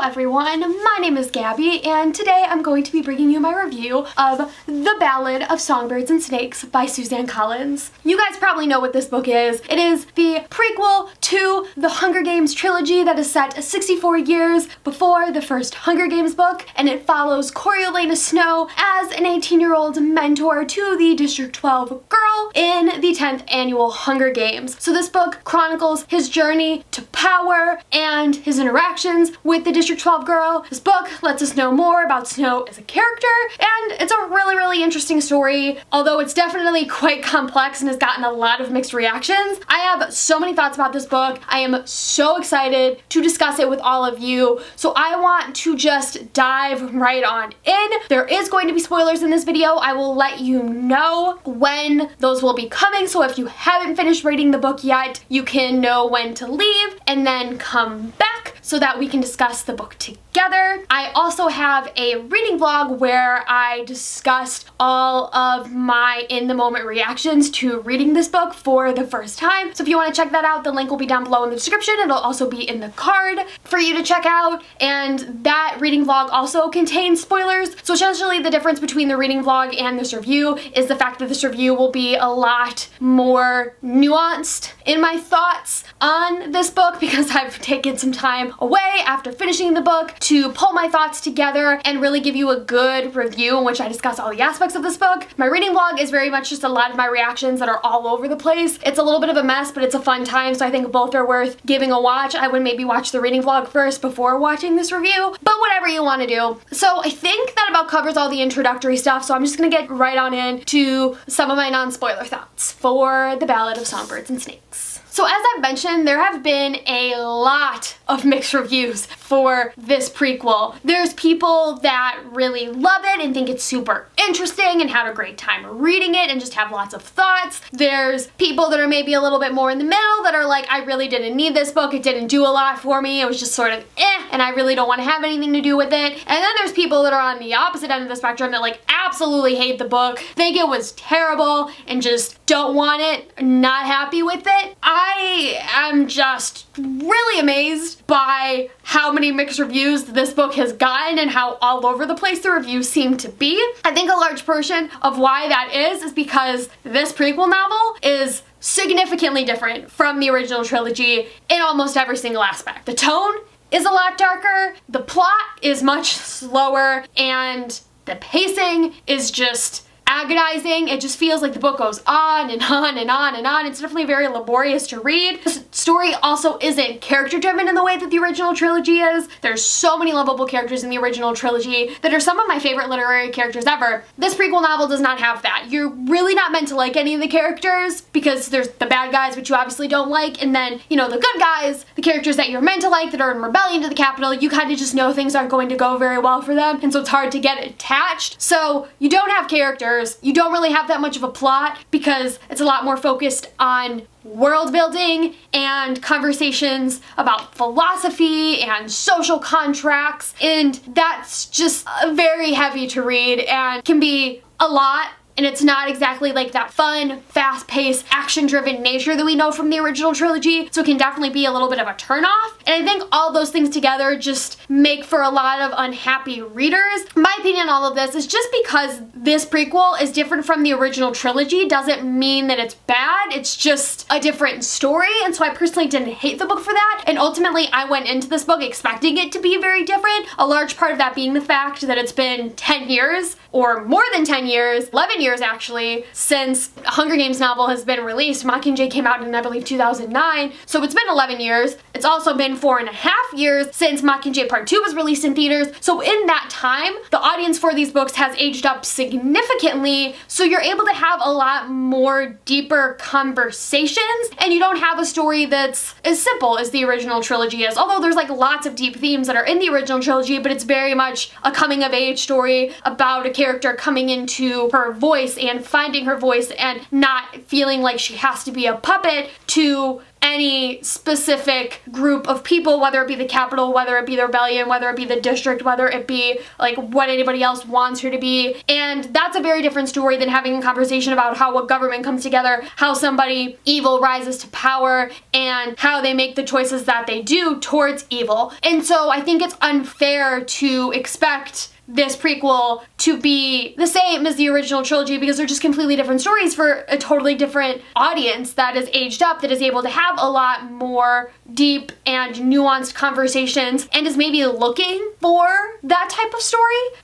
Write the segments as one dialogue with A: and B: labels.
A: Hello everyone, my name is Gabby and today I'm going to be bringing you my review of The Ballad of Songbirds and Snakes by Suzanne Collins. You guys probably know what this book is. It is the prequel to the Hunger Games trilogy that is set 64 years before the first Hunger Games book, and it follows Coriolanus Snow as an 18-year-old mentor to the District 12 girl in the 10th annual Hunger Games. So this book chronicles his journey to power and his interactions with the District 12 girl. This book lets us know more about Snow as a character, and it's a really interesting story. Although it's definitely quite complex and has gotten a lot of mixed reactions, I have so many thoughts about this book. I am so excited to discuss it with all of you, so I want to just dive right on in. There is going to be spoilers in this video. I will let you know when those will be coming, so if you haven't finished reading the book yet, you can know when to leave and then come back so that we can discuss the book together. I also have a reading vlog where I discussed all of my in-the-moment reactions to reading this book for the first time. So if you want to check that out, the link will be down below in the description. It'll also be in the card for you to check out. And that reading vlog also contains spoilers. So essentially the difference between the reading vlog and this review is the fact that this review will be a lot more nuanced in my thoughts on this book because I've taken some time away after finishing the book to pull my thoughts together and really give you a good review in which I discuss all the aspects of this book. My reading vlog is very much just a lot of my reactions that are all over the place. It's a little bit of a mess, but it's a fun time, so I think both are worth giving a watch. I would maybe watch the reading vlog first before watching this review, but whatever you want to do. So I think that about covers all the introductory stuff, so I'm just gonna get right on into some of my non-spoiler thoughts for The Ballad of Songbirds and Snakes. So as I've mentioned, there have been a lot of mixed reviews for this prequel. There's people that really love it and think it's super interesting and had a great time reading it and just have lots of thoughts. There's people that are maybe a little bit more in the middle that are like, I really didn't need this book, it didn't do a lot for me, it was just sort of and I really don't want to have anything to do with it. And then there's people that are on the opposite end of the spectrum that like absolutely hate the book, think it was terrible, and just don't want it, not happy with it. I am just really amazed by how many mixed reviews this book has gotten and how all over the place the reviews seem to be. I think a large portion of why that is because this prequel novel is significantly different from the original trilogy in almost every single aspect. The tone is a lot darker, the plot is much slower, and the pacing is just agonizing. It just feels like the book goes on and on and on and on. It's definitely very laborious to read. The story also isn't character driven in the way that the original trilogy is. There's so many lovable characters in the original trilogy that are some of my favorite literary characters ever. This prequel novel does not have that. You're really not meant to like any of the characters because there's the bad guys, which you obviously don't like, and then, you know, the good guys, the characters that you're meant to like that are in rebellion to the Capitol, you kind of just know things aren't going to go very well for them, and so it's hard to get attached. So you don't have characters, you don't really have that much of a plot because it's a lot more focused on world building and conversations about philosophy and social contracts, and that's just very heavy to read and can be a lot. And it's not exactly like that fun, fast-paced, action-driven nature that we know from the original trilogy, so it can definitely be a little bit of a turnoff. And I think all those things together just make for a lot of unhappy readers. My opinion on all of this is just because this prequel is different from the original trilogy doesn't mean that it's bad, it's just a different story, and so I personally didn't hate the book for that, and ultimately I went into this book expecting it to be very different, a large part of that being the fact that it's been 10 years, or more than 10 years, 11 years actually, since a Hunger Games novel has been released. Mockingjay came out in, I believe, 2009, so it's been 11 years. It's also been 4.5 years since Mockingjay Part 2 was released in theaters, so in that time, the audience for these books has aged up significantly, so you're able to have a lot more deeper conversations, and you don't have a story that's as simple as the original trilogy is, although there's like lots of deep themes that are in the original trilogy, but it's very much a coming-of-age story about a character coming into her voice and finding her voice and not feeling like she has to be a puppet to any specific group of people, whether it be the capital, whether it be the rebellion, whether it be the district, whether it be like what anybody else wants her to be. And that's a very different story than having a conversation about how a government comes together, how somebody evil rises to power, and how they make the choices that they do towards evil. And so I think it's unfair to expect this prequel to be the same as the original trilogy, because they're just completely different stories for a totally different audience that is aged up, that is able to have a lot more deep and nuanced conversations, and is maybe looking for that type of story.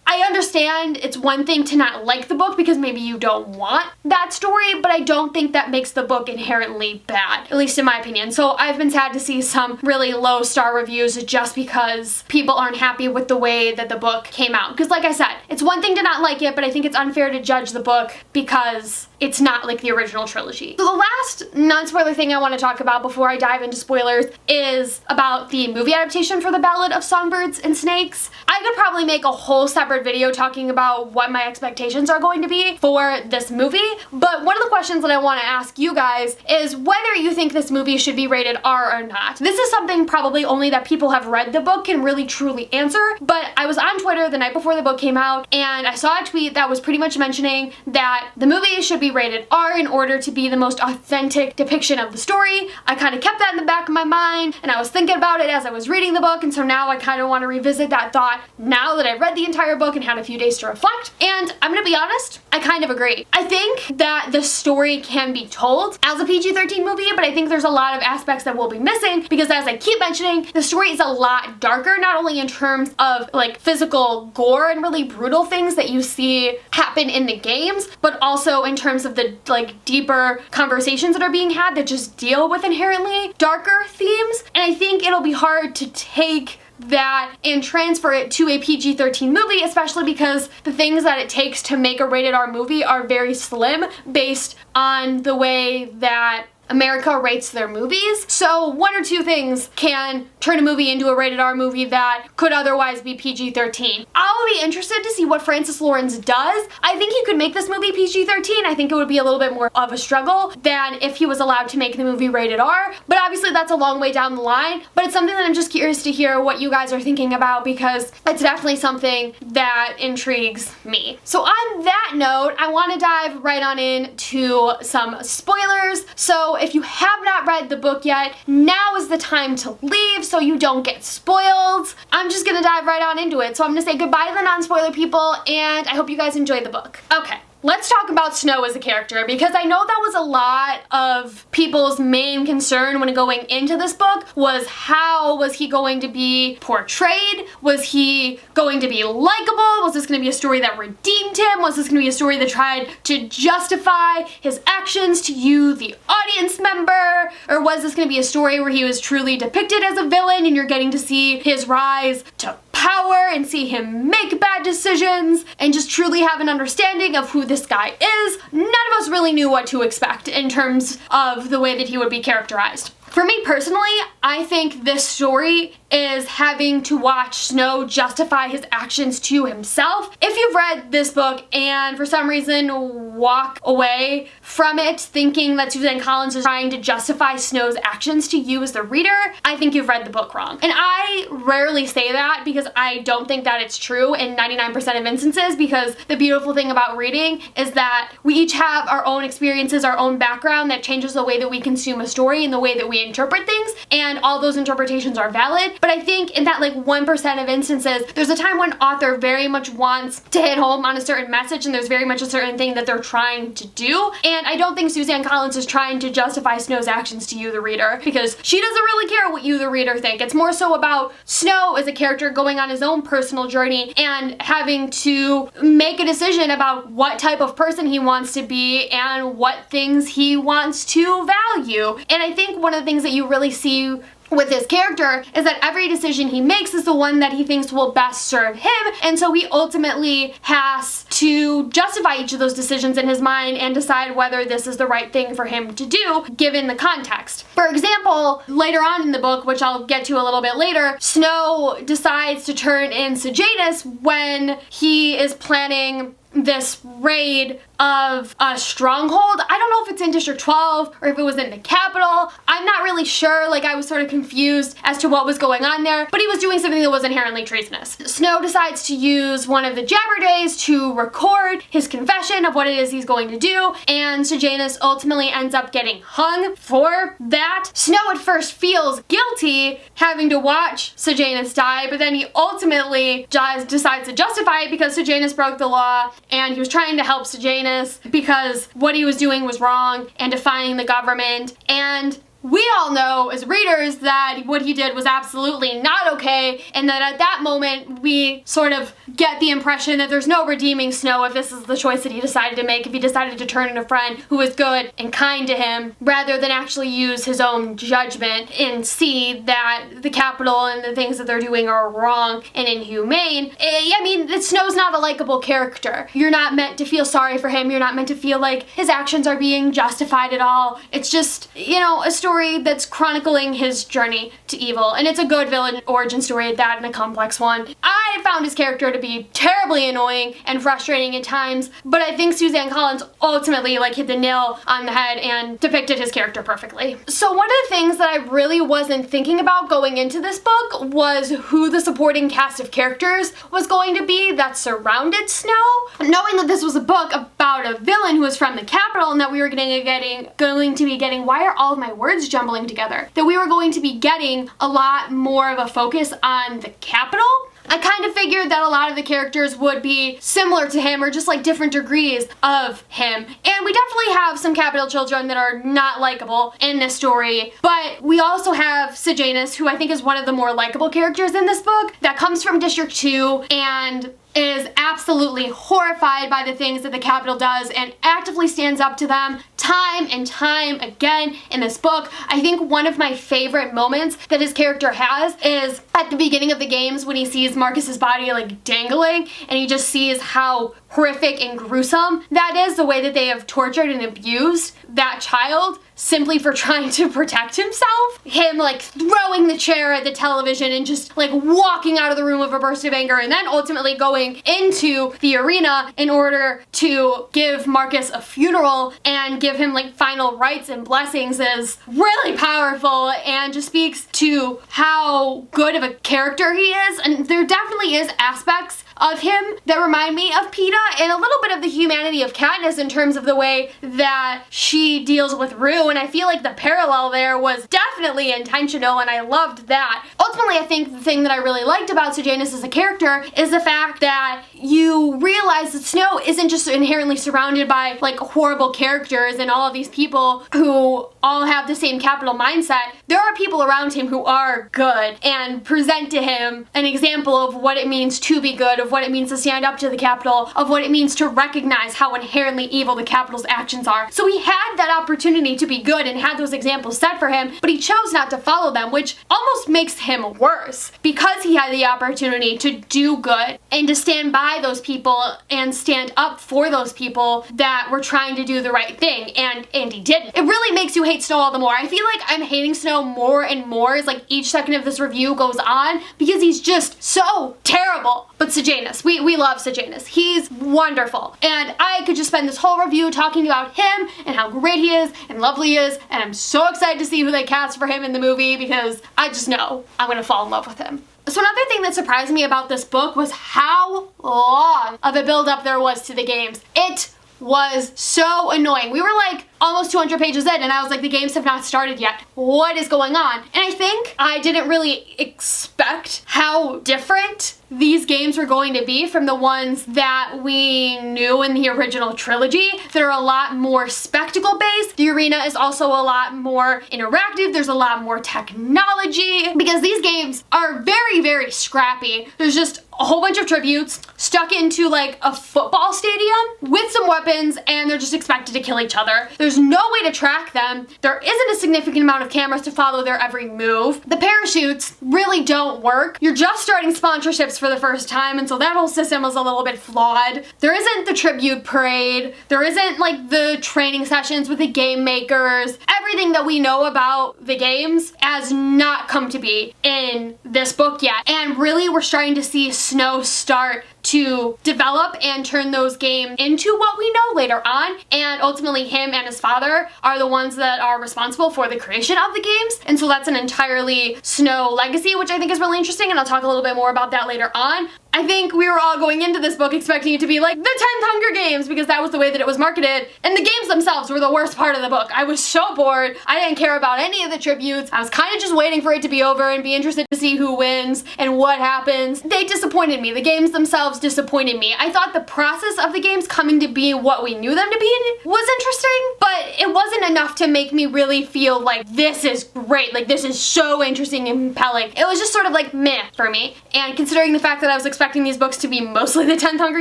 A: I understand it's one thing to not like the book because maybe you don't want that story, but I don't think that makes the book inherently bad, at least in my opinion. So I've been sad to see some really low star reviews just because people aren't happy with the way that the book came out. Because like I said, it's one thing to not like it, but I think it's unfair to judge the book because it's not like the original trilogy. So the last non-spoiler thing I want to talk about before I dive into spoilers is about the movie adaptation for The Ballad of Songbirds and Snakes. I could probably make a whole separate video talking about what my expectations are going to be for this movie, but one of the questions that I want to ask you guys is whether you think this movie should be rated R or not. This is something probably only that people have read the book can really truly answer, but I was on Twitter the night before the book came out and I saw a tweet that was pretty much mentioning that the movie should be rated R in order to be the most authentic depiction of the story. I kind of kept that in the back of my mind and I was thinking about it as I was reading the book, and so now I kind of want to revisit that thought now that I've read the entire book and had a few days to reflect. And I'm gonna be honest, I kind of agree. I think that the story can be told as a PG-13 movie, but I think there's a lot of aspects that will be missing because, as I keep mentioning, the story is a lot darker, not only in terms of like physical gore and really brutal things that you see happen in the games, but also in terms of the like deeper conversations that are being had that just deal with inherently darker themes. And I think it'll be hard to take that and transfer it to a PG-13 movie, especially because the things that it takes to make a rated R movie are very slim based on the way that America rates their movies. So one or two things can turn a movie into a rated R movie that could otherwise be PG-13. I'll be interested to see what Francis Lawrence does. I think he could make this movie PG-13. I think it would be a little bit more of a struggle than if he was allowed to make the movie rated R, but obviously that's a long way down the line. But it's something that I'm just curious to hear what you guys are thinking about, because it's definitely something that intrigues me. So on that note, I want to dive right on into some spoilers. So if you have not read the book yet, now is the time to leave so you don't get spoiled. I'm just gonna dive right on into it. So I'm gonna say goodbye to the non-spoiler people, and I hope you guys enjoyed the book. Okay. Let's talk about Snow as a character, because I know that was a lot of people's main concern when going into this book was how was he going to be portrayed? Was he going to be likable? Was this going to be a story that redeemed him? Was this going to be a story that tried to justify his actions to you, the audience member? Or was this going to be a story where he was truly depicted as a villain and you're getting to see his rise to power and see him make bad decisions and just truly have an understanding of who this guy is? None of us really knew what to expect in terms of the way that he would be characterized. For me personally, I think this story is having to watch Snow justify his actions to himself. If you've read this book and for some reason walk away from it thinking that Suzanne Collins is trying to justify Snow's actions to you as the reader, I think you've read the book wrong. And I rarely say that because I don't think that it's true in 99% of instances, because the beautiful thing about reading is that we each have our own experiences, our own background that changes the way that we consume a story and the way that we interpret things, and all those interpretations are valid. But I think in that like 1% of instances, there's a time when author very much wants to hit home on a certain message and there's very much a certain thing that they're trying to do. And I don't think Suzanne Collins is trying to justify Snow's actions to you, the reader, because she doesn't really care what you, the reader, think. It's more so about Snow as a character going on his own personal journey and having to make a decision about what type of person he wants to be and what things he wants to value. And I think one of the things that you really see with his character is that every decision he makes is the one that he thinks will best serve him, and so he ultimately has to justify each of those decisions in his mind and decide whether this is the right thing for him to do given the context. For example, later on in the book, which I'll get to a little bit later, Snow decides to turn in Sejanus when he is planning this raid of a stronghold. I don't know if it's in District 12 or if it was in the capital. I'm not really sure. Like, I was sort of confused as to what was going on there, but he was doing something that was inherently treasonous. Snow decides to use one of the Jabber Days to record his confession of what it is he's going to do, and Sejanus ultimately ends up getting hung for that. Snow at first feels guilty having to watch Sejanus die, but then he ultimately just decides to justify it because Sejanus broke the law and he was trying to help Sejanus because what he was doing was wrong and defying the government. And we all know as readers that what he did was absolutely not okay, and that at that moment we sort of get the impression that there's no redeeming Snow if this is the choice that he decided to make, if he decided to turn in a friend who was good and kind to him rather than actually use his own judgment and see that the Capitol and the things that they're doing are wrong and inhumane. I mean, Snow's not a likable character. You're not meant to feel sorry for him. You're not meant to feel like his actions are being justified at all. It's just, you know, a story that's chronicling his journey to evil, and it's a good villain origin story at that, and a complex one. I found his character to be terribly annoying and frustrating at times, but I think Suzanne Collins ultimately hit the nail on the head and depicted his character perfectly. So one of the things that I really wasn't thinking about going into this book was who the supporting cast of characters was going to be that surrounded Snow. Knowing that this was a book about a villain who was from the Capitol and that we were going to be getting, why are all of my words jumbling together? That we were going to be getting a lot more of a focus on the Capitol. I kind of figured that a lot of the characters would be similar to him or just like different degrees of him. And we definitely have some Capitol children that are not likable in this story, but we also have Sejanus, who I think is one of the more likable characters in this book, that comes from District 2 and is absolutely horrified by the things that the Capitol does and actively stands up to them time and time again in this book. I think one of my favorite moments that his character has is at the beginning of the games when he sees Marcus's body dangling, and he just sees how horrific and gruesome that is, the way that they have tortured and abused that child simply for trying to protect himself. Him throwing the chair at the television and just walking out of the room with a burst of anger, and then ultimately going into the arena in order to give Marcus a funeral and give him final rites and blessings is really powerful and just speaks to how good of a character he is. And there definitely is aspects of him that remind me of Peeta and a little bit of the humanity of Katniss in terms of the way that she deals with Rue, and I feel like the parallel there was definitely intentional and I loved that. Ultimately, I think the thing that I really liked about Sejanus as a character is the fact that you realize that Snow isn't just inherently surrounded by horrible characters and all of these people who all have the same Capitol mindset. There are people around him who are good and present to him an example of what it means to be good, of what it means to stand up to the Capitol, of what it means to recognize how inherently evil the Capitol's actions are. So he had that opportunity to be good and had those examples set for him, but he chose not to follow them, which almost makes him worse because he had the opportunity to do good and to stand by those people and stand up for those people that were trying to do the right thing, and he didn't. It really makes you hate Snow all the more. I feel like I'm hating Snow more and more as each second of this review goes on because he's just so terrible. But Sejanus, we love Sejanus. He's wonderful. And I could just spend this whole review talking about him and how great he is and lovely he is, and I'm so excited to see who they cast for him in the movie because I just know I'm gonna fall in love with him. So another thing that surprised me about this book was how long of a build-up there was to the games. It was so annoying. We were almost 200 pages in and I was the games have not started yet. What is going on? And I think I didn't really expect how different these games were going to be from the ones that we knew in the original trilogy. They're a lot more spectacle based. The arena is also a lot more interactive. There's a lot more technology because these games are very, very scrappy. There's just a whole bunch of tributes stuck into a football stadium with some weapons, and they're just expected to kill each other. There's no way to track them. There isn't a significant amount of cameras to follow their every move. The parachutes really don't work. You're just starting sponsorships for the first time, and so that whole system was a little bit flawed. There isn't the tribute parade. There isn't the training sessions with the game makers. Everything that we know about the games has not come to be in this book yet. And really, we're starting to see Snow start to develop and turn those games into what we know later on, and ultimately him and his father are the ones that are responsible for the creation of the games, and so that's an entirely Snow legacy, which I think is really interesting, and I'll talk a little bit more about that later on. I think we were all going into this book expecting it to be like the 10th Hunger Games because that was the way that it was marketed, and the games themselves were the worst part of the book. I was so bored. I didn't care about any of the tributes. I was kind of just waiting for it to be over and be interested to see who wins and what happens. They disappointed me. The games themselves disappointed me. I thought the process of the games coming to be what we knew them to be was interesting, but it wasn't enough to make me really feel like this is great, like this is so interesting and compelling. It was just sort of like meh for me, and considering the fact that I was expecting these books to be mostly the 10th Hunger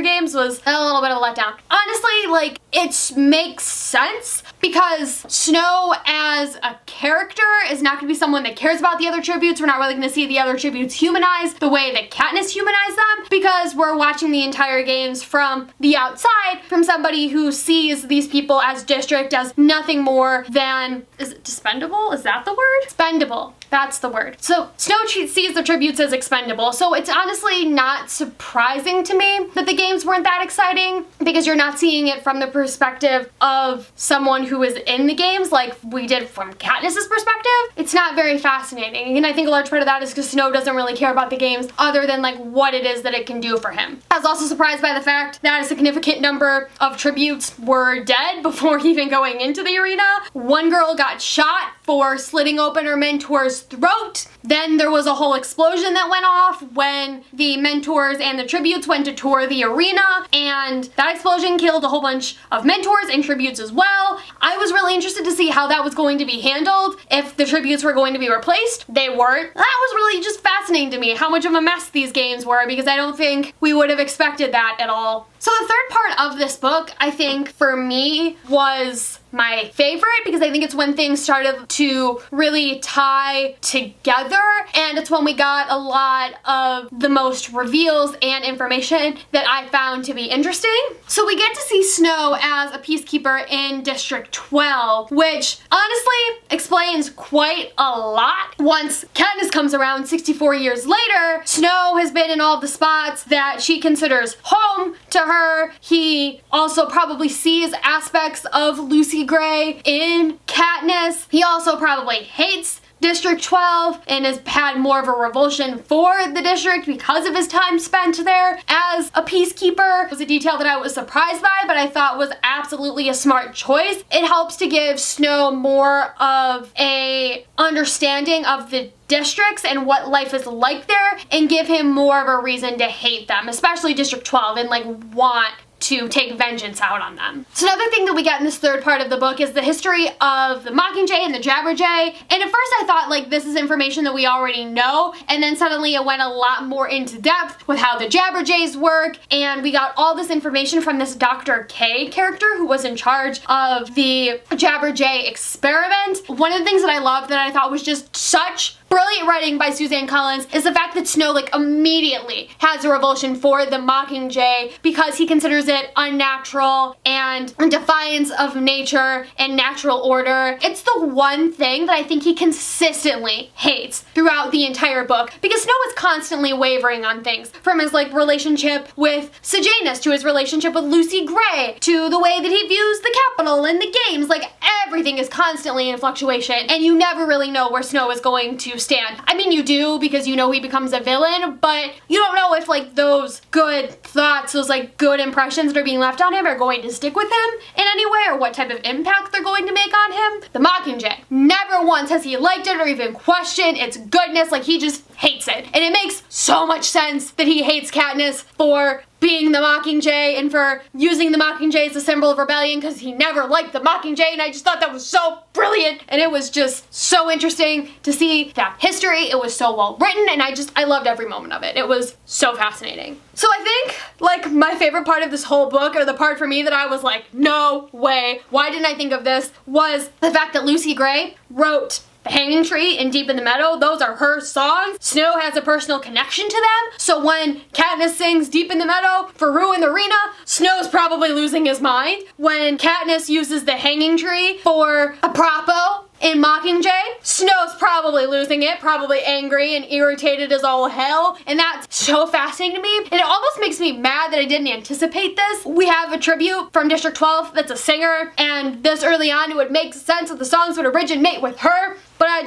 A: Games was a little bit of a letdown. Honestly, like, it makes sense because Snow as a character is not going to be someone that cares about the other tributes. We're not really going to see the other tributes humanized the way that Katniss humanized them because we're watching the entire games from the outside, from somebody who sees these people as district as nothing more than, is it dispendable? Is that the word? Expendable. That's the word. So Snow sees the tributes as expendable, so it's honestly not surprising to me that the games weren't that exciting because you're not seeing it from the perspective of someone who is in the games like we did from Katniss's perspective. It's not very fascinating, and I think a large part of that is because Snow doesn't really care about the games other than like what it is that it can do for him. I was also surprised by the fact that a significant number of tributes were dead before even going into the arena. One girl got shot for slitting open her mentor's throat. Then there was a whole explosion that went off when the mentors and the tributes went to tour the arena, and that explosion killed a whole bunch of mentors and tributes as well. I was really interested to see how that was going to be handled, if the tributes were going to be replaced. They weren't. That was really just fascinating to me, how much of a mess these games were, because I don't think we would have expected that at all. So the third part of this book, I think, for me, was my favorite because I think it's when things started to really tie together, and it's when we got a lot of the most reveals and information that I found to be interesting. So we get to see Snow as a peacekeeper in District 12, which honestly explains quite a lot. Once Katniss comes around 64 years later, Snow has been in all of the spots that she considers home to her. He also probably sees aspects of Lucy Gray in Katniss. He also probably hates District 12 and has had more of a revulsion for the district because of his time spent there as a peacekeeper. It was a detail that I was surprised by, but I thought was absolutely a smart choice. It helps to give Snow more of a understanding of the districts and what life is like there, and give him more of a reason to hate them, especially District 12, and like want to take vengeance out on them. So another thing that we get in this third part of the book is the history of the Mockingjay and the Jabberjay. And at first I thought like this is information that we already know, and then suddenly it went a lot more into depth with how the Jabberjays work, and we got all this information from this Dr. K character who was in charge of the Jabberjay experiment. One of the things that I loved that I thought was just such brilliant writing by Suzanne Collins is the fact that Snow like immediately has a revulsion for the Mockingjay because he considers it unnatural and in defiance of nature and natural order. It's the one thing that I think he consistently hates throughout the entire book, because Snow is constantly wavering on things, from his like relationship with Sejanus to his relationship with Lucy Gray to the way that he views the Capitol and the games. Like everything is constantly in fluctuation, and you never really know where Snow is going to stand. I mean, you do, because you know he becomes a villain, but you don't know if like those good thoughts, those like good impressions that are being left on him are going to stick with him in any way, or what type of impact they're going to make on him. The Mockingjay, never once has he liked it or even questioned its goodness. Like he just hates it, and it makes so much sense that he hates Katniss for being the Mockingjay and for using the Mockingjay as a symbol of rebellion, because he never liked the Mockingjay, and I just thought that was so brilliant, and it was just so interesting to see that history. It was so well written, and I loved every moment of it. It was so fascinating. So I think like my favorite part of this whole book, or the part for me that I was like, no way, why didn't I think of this, was the fact that Lucy Gray wrote The Hanging Tree and Deep in the Meadow. Those are her songs. Snow has a personal connection to them, so when Katniss sings Deep in the Meadow for Rue in the Arena, Snow's probably losing his mind. When Katniss uses The Hanging Tree for a propo In Mockingjay, Snow's probably losing it, probably angry and irritated as all hell, and that's so fascinating to me, and it almost makes me mad that I didn't anticipate this. We have a tribute from District 12 that's a singer, and this early on it would make sense that the songs would originate with her, but I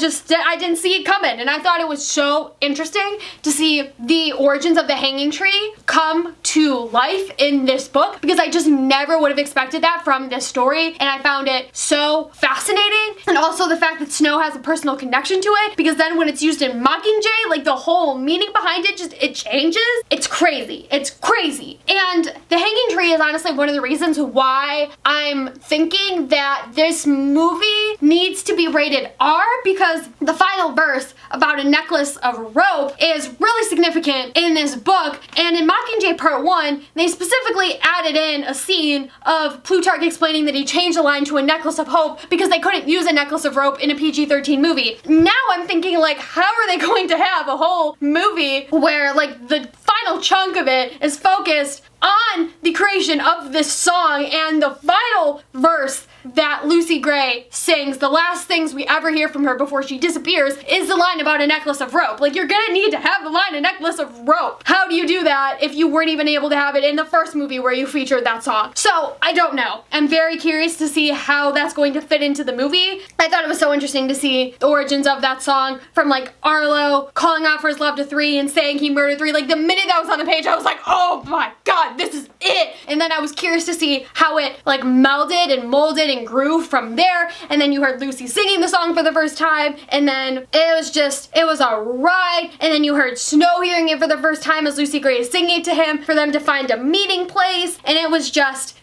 A: didn't see it coming, and I thought it was so interesting to see the origins of the hanging tree come to life in this book, because I just never would have expected that from this story, and I found it so fascinating. And also the fact that Snow has a personal connection to it, because then when it's used in Mockingjay, like the whole meaning behind it it changes. It's crazy. It's crazy. And the hanging tree is honestly one of the reasons why I'm thinking that this movie needs to be rated R, because the final verse about a necklace of rope is really significant in this book. And in Mockingjay Part 1, they specifically added in a scene of Plutarch explaining that he changed the line to a necklace of hope because they couldn't use a necklace of rope in a PG-13 movie. Now I'm thinking, like, how are they going to have a whole movie where, like, the final chunk of it is focused on the creation of this song, and the final verse that Lucy Gray sings, the last things we ever hear from her before she disappears, is the line about a necklace of rope. Like, you're gonna need to have the line, a necklace of rope. How do you do that if you weren't even able to have it in the first movie where you featured that song? So, I don't know. I'm very curious to see how that's going to fit into the movie. I thought it was so interesting to see the origins of that song, from like Arlo calling out for his love to 3 and saying he murdered 3. Like, the minute that was on the page, I was like, oh my god, this is it! And then I was curious to see how it like melded and molded and grew from there, and then you heard Lucy singing the song for the first time, and then it was a ride, and then you heard Snow hearing it for the first time as Lucy Gray is singing it to him for them to find a meeting place, and it was just,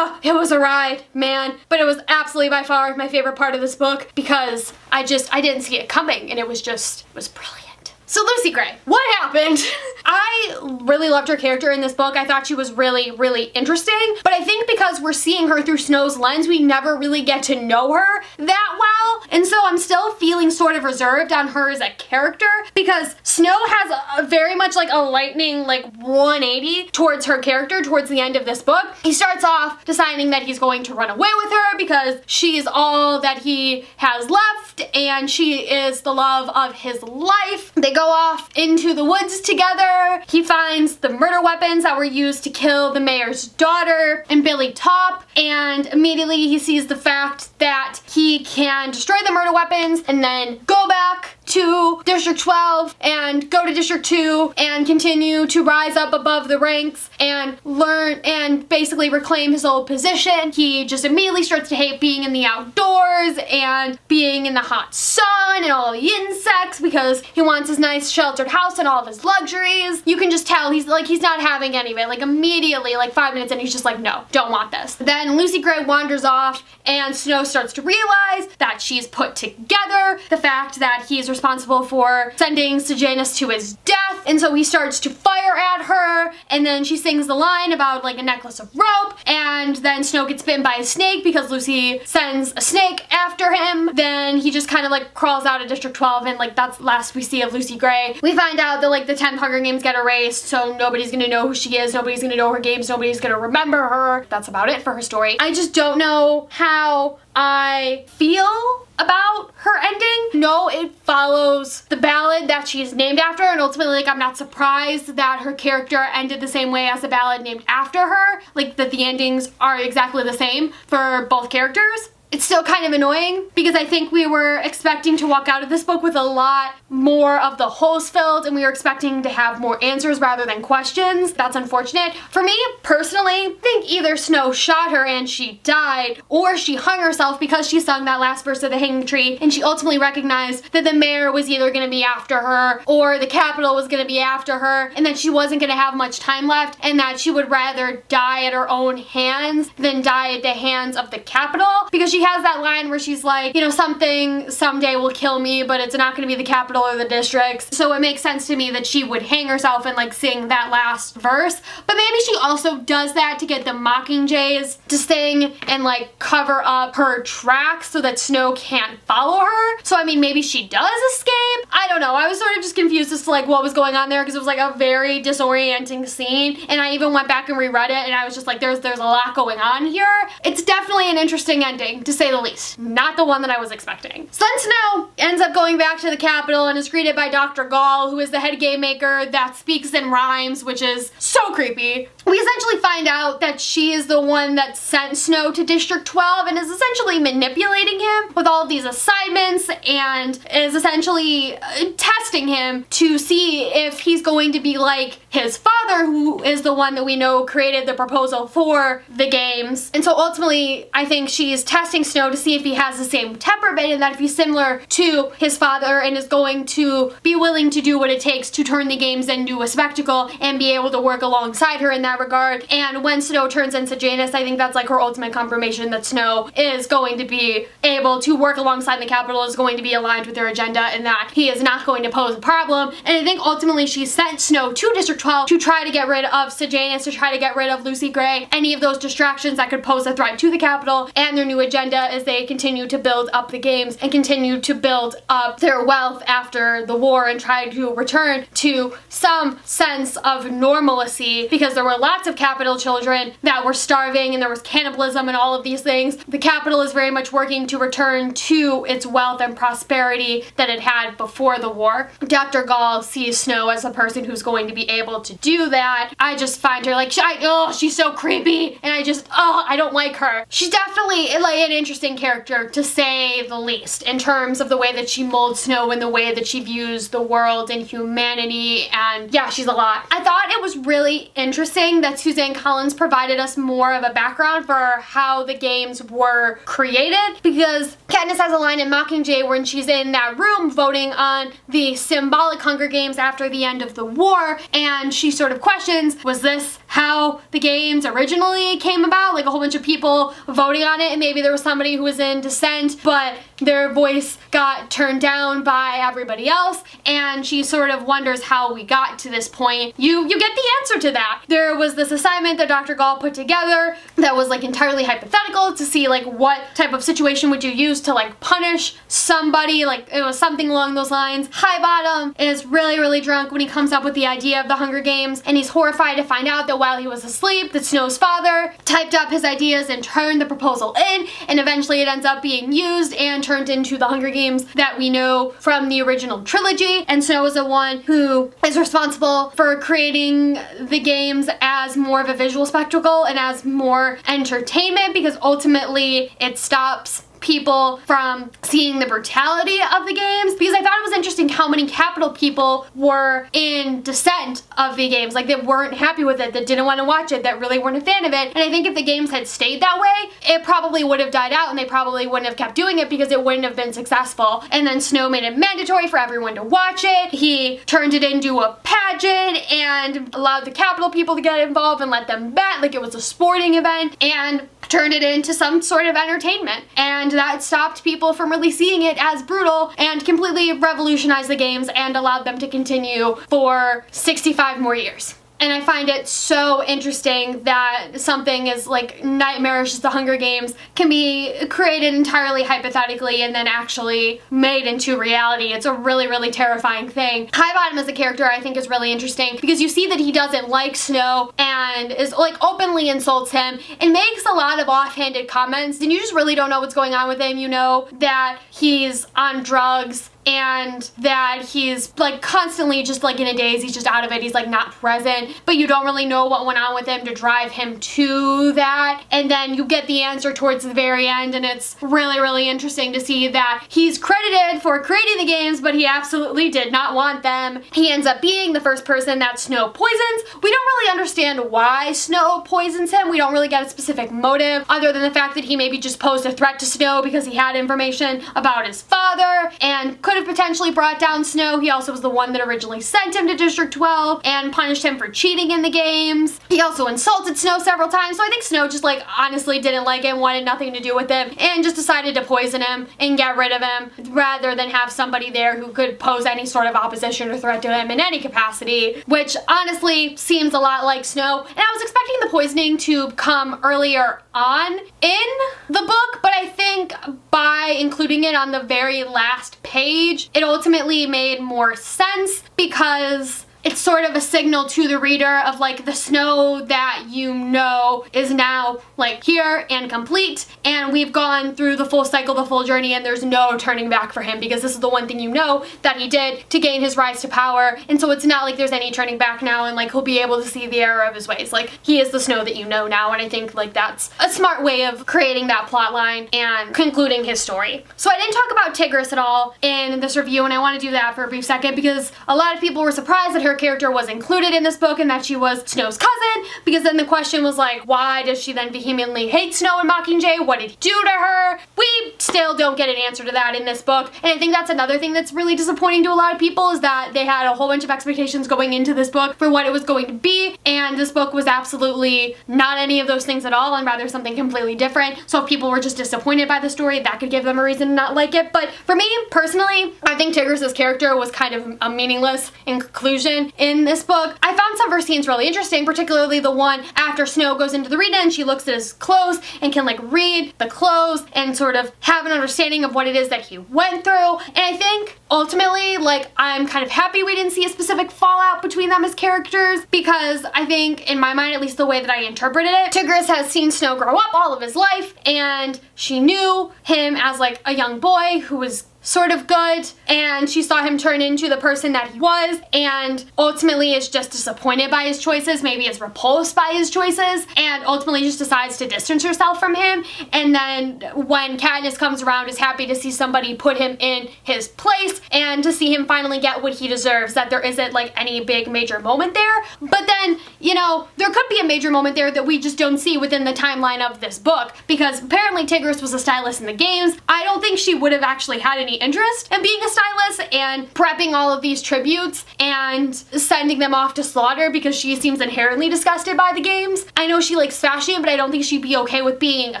A: it was a ride, man. But it was absolutely by far my favorite part of this book, because I didn't see it coming, and it was brilliant. So Lucy Gray, what happened? I really loved her character in this book. I thought she was really, really interesting, but I think because we're seeing her through Snow's lens, we never really get to know her that well, and so I'm still feeling sort of reserved on her as a character, because Snow has a very much like a lightning like 180 towards her character towards the end of this book. He starts off deciding that he's going to run away with her because she is all that he has left, and she is the love of his life. They go off into the woods together. He finds the murder weapons that were used to kill the mayor's daughter and Billy Top, and immediately he sees the fact that he can destroy the murder weapons and then go back to District 12 and go to District 2 and continue to rise up above the ranks and learn and basically reclaim his old position. He just immediately starts to hate being in the outdoors and being in the hot sun and all the insects, because he wants his nice sheltered house and all of his luxuries. You can just tell he's not having any of it. Like, immediately, like 5 minutes in, he's just like, no, don't want this. Then Lucy Gray wanders off, and Snow starts to realize that she's put together the fact that he's responsible for sending Sejanus to his death, and so he starts to fire at her, and then she sings the line about like a necklace of rope, and then Snow gets bitten by a snake because Lucy sends a snake after him. Then he just kind of like crawls out of District 12, and like that's the last we see of Lucy Gray. We find out that like the 10th Hunger Games get erased, so nobody's gonna know who she is, nobody's gonna know her games, nobody's gonna remember her. That's about it for her story. I just don't know how I feel about her ending. No, it follows the ballad that she's named after, and ultimately, like, I'm not surprised that her character ended the same way as the ballad named after her, like that the endings are exactly the same for both characters. It's still kind of annoying because I think we were expecting to walk out of this book with a lot more of the holes filled, and we were expecting to have more answers rather than questions. That's unfortunate. For me, personally, I think either Snow shot her and she died, or she hung herself because she sung that last verse of the hanging tree, and she ultimately recognized that the mayor was either going to be after her or the Capitol was going to be after her, and that she wasn't going to have much time left, and that she would rather die at her own hands than die at the hands of the Capitol, because she has that line where she's like, you know, something someday will kill me, but it's not going to be the Capitol or the districts. So it makes sense to me that she would hang herself and like sing that last verse. But maybe she also does that to get the Mockingjays to sing and like cover up her tracks so that Snow can't follow her. So I mean, maybe she does escape. I don't know. I was sort of just confused as to like what was going on there, because it was like a very disorienting scene, and I even went back and reread it, and I was just like, there's a lot going on here. It's definitely an interesting ending, to say the least. Not the one that I was expecting. So then Snow ends up going back to the Capitol and is greeted by Dr. Gall, who is the head game maker that speaks in rhymes, which is so creepy. We essentially find out that she is the one that sent Snow to District 12 and is essentially manipulating him with all of these assignments and is essentially testing him to see if he's going to be like his father, who is the one that we know created the proposal for the games. And so ultimately, I think she's testing Snow to see if he has the same temperament and that if he's similar to his father and is going to be willing to do what it takes to turn the games into a spectacle and be able to work alongside her in that regard. And when Snow turns into Janus, I think that's like her ultimate confirmation that Snow is going to be able to work alongside the Capitol, is going to be aligned with their agenda, and that he is not going to pose a problem. And I think ultimately she sent Snow to District 12 to try to get rid of Sejanus, to try to get rid of Lucy Gray, any of those distractions that could pose a threat to the Capitol and their new agenda as they continue to build up the games and continue to build up their wealth after the war and try to return to some sense of normalcy, because there were lots of Capitol children that were starving and there was cannibalism and all of these things. The Capitol is very much working to return to its wealth and prosperity that it had before the war. Dr. Gall sees Snow as a person who's going to be able to do that. I just find her like, she's so creepy, and I don't like her. She's definitely like an interesting character, to say the least, in terms of the way that she molds Snow and the way that she views the world and humanity, and yeah, she's a lot. I thought it was really interesting that Suzanne Collins provided us more of a background for how the games were created, because Katniss has a line in Mockingjay when she's in that room voting on the symbolic Hunger Games after the end of the war, and she sort of questions, was this how the games originally came about? Like a whole bunch of people voting on it, and maybe there was somebody who was in dissent, but their voice got turned down by everybody else, and she sort of wonders how we got to this point. You get the answer to that. There was this assignment that Dr. Gall put together that was like entirely hypothetical to see like what type of situation would you use to like punish somebody, like it was something along those lines. Highbottom is really, really drunk when he comes up with the idea of the Hunger Games, and he's horrified to find out that while he was asleep, that Snow's father typed up his ideas and turned the proposal in, and eventually it ends up being used and turned into the Hunger Games that we know from the original trilogy. And Snow is the one who is responsible for creating the games as more of a visual spectacle and as more entertainment, because ultimately it stops people from seeing the brutality of the games, because I thought it was interesting how many Capitol people were in dissent of the games, like they weren't happy with it, that didn't want to watch it, that really weren't a fan of it. And I think if the games had stayed that way, it probably would have died out and they probably wouldn't have kept doing it because it wouldn't have been successful. And then Snow made it mandatory for everyone to watch it. He turned it into a pageant and allowed the Capitol people to get involved and let them bet like it was a sporting event, and turned it into some sort of entertainment. And that stopped people from really seeing it as brutal and completely revolutionized the games and allowed them to continue for 65 more years. And I find it so interesting that something as like nightmarish as the Hunger Games can be created entirely hypothetically and then actually made into reality. It's a really, really terrifying thing. Highbottom as a character I think is really interesting because you see that he doesn't like Snow and is like openly insults him and makes a lot of offhanded comments, and you just really don't know what's going on with him. You know that he's on drugs and that he's like constantly just like in a daze, he's just out of it, he's like not present, but you don't really know what went on with him to drive him to that. And then you get the answer towards the very end, and it's really, really interesting to see that he's credited for creating the games, but he absolutely did not want them. He ends up being the first person that Snow poisons. We don't really understand why Snow poisons him. We don't really get a specific motive other than the fact that he maybe just posed a threat to Snow because he had information about his father and could have potentially brought down Snow. He also was the one that originally sent him to District 12 and punished him for cheating in the games. He also insulted Snow several times, so I think Snow just like honestly didn't like him, wanted nothing to do with him, and just decided to poison him and get rid of him rather than have somebody there who could pose any sort of opposition or threat to him in any capacity, which honestly seems a lot like Snow. And I was expecting the poisoning to come earlier on in the book, but I think by including it on the very last page, it ultimately made more sense because it's sort of a signal to the reader of like the Snow that you know is now like here and complete, and we've gone through the full cycle, the full journey, and there's no turning back for him because this is the one thing you know that he did to gain his rise to power. And so it's not like there's any turning back now, and like he'll be able to see the error of his ways. Like he is the Snow that you know now, and I think like that's a smart way of creating that plot line and concluding his story. So I didn't talk about Tigris at all in this review, and I want to do that for a brief second because a lot of people were surprised that her character was included in this book and that she was Snow's cousin, because then the question was like, why does she then vehemently hate Snow and Mockingjay? What did he do to her? We still don't get an answer to that in this book, and I think that's another thing that's really disappointing to a lot of people, is that they had a whole bunch of expectations going into this book for what it was going to be, and this book was absolutely not any of those things at all, and rather something completely different. So if people were just disappointed by the story, that could give them a reason to not like it. But for me, personally, I think Tigris's character was kind of a meaningless inclusion in this book. I found some of her scenes really interesting, particularly the one after Snow goes into the arena and she looks at his clothes and can like read the clothes and sort of have an understanding of what it is that he went through. And I think ultimately, like, I'm kind of happy we didn't see a specific fallout between them as characters, because I think, in my mind, at least the way that I interpreted it, Tigris has seen Snow grow up all of his life, and she knew him as like a young boy who was sort of good, and she saw him turn into the person that he was, and ultimately is just disappointed by his choices, maybe is repulsed by his choices, and ultimately just decides to distance herself from him. And then when Katniss comes around, is happy to see somebody put him in his place and to see him finally get what he deserves, that there isn't like any big major moment there. But then, you know, there could be a major moment there that we just don't see within the timeline of this book, because apparently Tigris was a stylist in the games. I don't think she would have actually had any interest in being a stylist and prepping all of these tributes and sending them off to slaughter, because she seems inherently disgusted by the games. I know she likes fashion, but I don't think she'd be okay with being a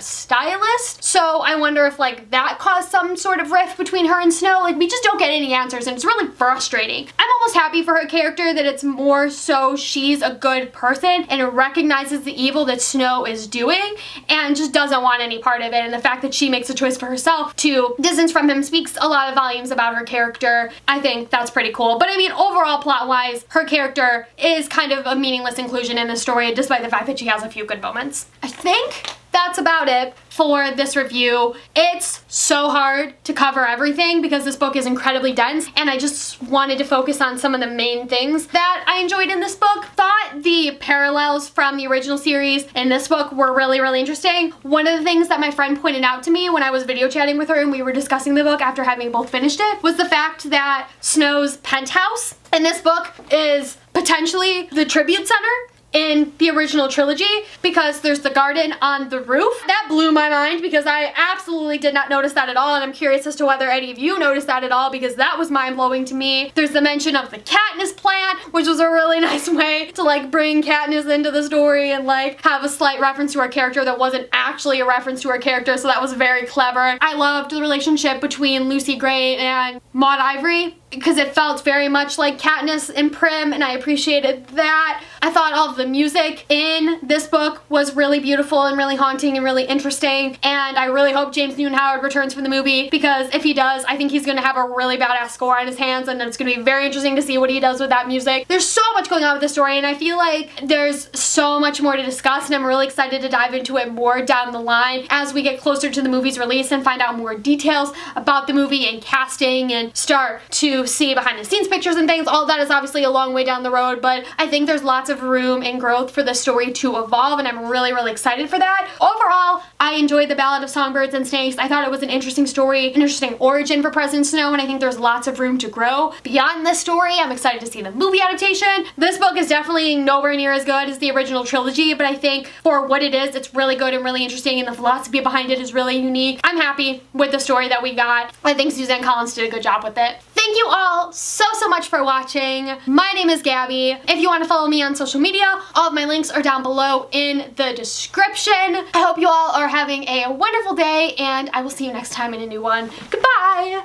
A: stylist. So I wonder if like that caused some sort of rift between her and Snow. Like, we just don't get any answers, and it's really frustrating. I'm almost happy for her character that it's more so she's a good person and recognizes the evil that Snow is doing and just doesn't want any part of it. And the fact that she makes a choice for herself to distance from him speaks a lot of volumes about her character. I think that's pretty cool. But I mean, overall plot-wise, her character is kind of a meaningless inclusion in the story, despite the fact that she has a few good moments. I think that's about it for this review. It's so hard to cover everything because this book is incredibly dense, and I just wanted to focus on some of the main things that I enjoyed in this book. Thought the parallels from the original series in this book were really, really interesting. One of the things that my friend pointed out to me when I was video chatting with her and we were discussing the book after having both finished it was the fact that Snow's penthouse in this book is potentially the tribute center in the original trilogy, because there's the garden on the roof. That blew my mind because I absolutely did not notice that at all, and I'm curious as to whether any of you noticed that at all, because that was mind-blowing to me. There's the mention of the Katniss plant, which was a really nice way to like bring Katniss into the story and like have a slight reference to her character that wasn't actually a reference to her character, so that was very clever. I loved the relationship between Lucy Gray and Maude Ivory, because it felt very much like Katniss and Prim, and I appreciated that. I thought all of the music in this book was really beautiful and really haunting and really interesting, and I really hope James Newton Howard returns for the movie, because if he does, I think he's gonna have a really badass score on his hands, and it's gonna be very interesting to see what he does with that music. There's so much going on with this story, and I feel like there's so much more to discuss, and I'm really excited to dive into it more down the line as we get closer to the movie's release and find out more details about the movie and casting and start to see behind the scenes pictures and things. All of that is obviously a long way down the road, but I think there's lots of room and growth for the story to evolve, and I'm really, really excited for that. Overall, I enjoyed The Ballad of Songbirds and Snakes. I thought it was an interesting story, an interesting origin for President Snow, and I think there's lots of room to grow beyond this story. I'm excited to see the movie adaptation. This book is definitely nowhere near as good as the original trilogy, but I think for what it is, it's really good and really interesting, and the philosophy behind it is really unique. I'm happy with the story that we got. I think Suzanne Collins did a good job with it. Thank you all so much for watching. My name is Gabby. If you want to follow me on social media, all of my links are down below in the description. I hope you all are having a wonderful day, and I will see you next time in a new one. Goodbye!